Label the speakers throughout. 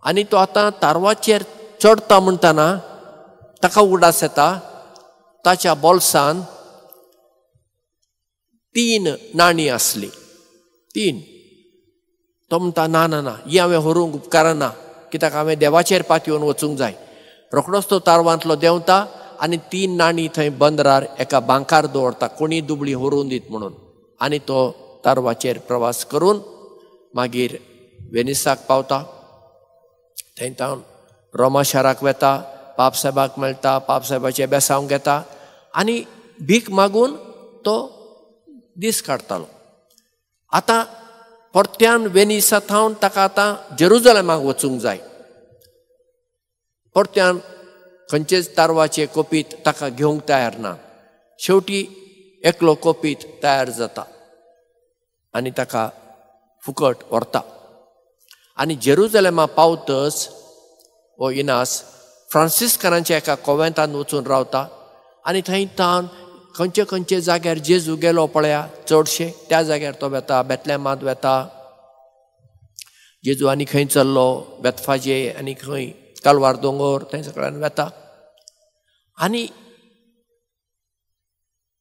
Speaker 1: आनी तो आतां तारवाचेर चडटा म्हणटना ताका उगडास येता ताच्या बोल्सान 3 नाणी आसली 3. तो म्हणटा ना ना ना ही हांवें व्हरूंक उपकारना कित्याक हांवें देवाचेर पातयेवन वचूंक जाय. रोखडोच तो तारवांतलो देंवता आनी 3 नाणी थंय बंदरार एका बांकार दवरता कोणी दुबळी व्हरून दीत म्हणून. आनी तो तारवाचेर प्रवास करून मागीर वेनिसाक पावता. थंय तावन रोमा शाराक वेता, पापसाहेबाक मेळटा, पापसाहेबाचें बेसांव घेता आनी भीक मागून तो दीस काडटालो. आतां परत्यान वेनिसा थावन ताका आतां जेरुजलेमाक वचूंक जाय. परत्यान खंयचेच तारवाचे कोपीत ताका घेवंक तयार ना. शेवटी एकलो कोपीत तयार जाता आनी ताका फुकट व्हरता. आनी जेरुजलेमा पावतच हो इनास फ्रांसिस्कनांच्या एका कॉवेंतान वचून रावता आनी थंय तावन खंयचे खंयचे जाग्यार जेजू गेलो पळया चडशे त्या जाग्यार तो वेता. बेतलेमांत वेता जेजू आनी खंय चल्लो बेतफाजे आनी खंय कालवार दोंगर थंय सगळ्यान वेता. आनी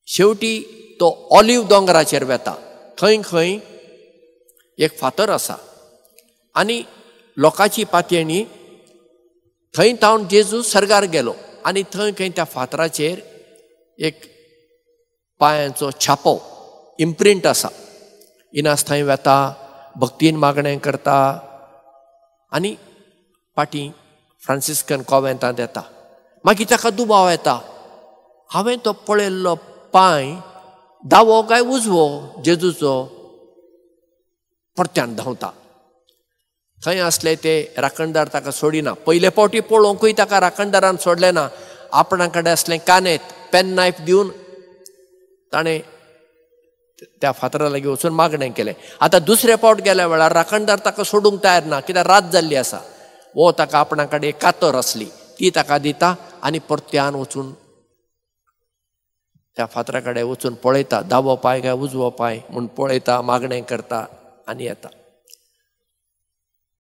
Speaker 1: शेवटी तो ऑलिव दोंगराचेर वेता. थंय खंय एक फातर आसा आनी लोकांची पातयणी थंय तावन जेजू सर्गार गेलो आनी थंय खंय त्या फातराचेर एक पांयांचो छापो इम्प्रिंट आसा. इनास थंय वेता भक्तीन मागणें करता आनी फाटीं फ्रांसिस्कन कॉवेंतांत येता. मागीर ताका दुबाव येता. हांवें तो पळयल्लो पांय दावो काय उजवो जेजूचो. परत्यान धांवता. थंय आसले ते राखणदार ताका सोडिना. पयले फावटी पळोवंकूय ताका राखणदारान सोडलें ना. आपणा कडेन असलें कानेत पेन नायफ दिवन ताणें त्या फातरा लागीं वचून मागणें केलें. आतां दुसरे फावट गेल्या वेळार राखणदार ताका सोडूंक तयार ना कित्याक रात जाल्ली आसा. वो ताका आपणा कडेन कातर आसली ती ताका दिता आनी परत्यान वचून त्या फातरा कडेन वचून पळयता दावो पांय काय उजवो पांय म्हूण पळयता मागणें करता आनी येता.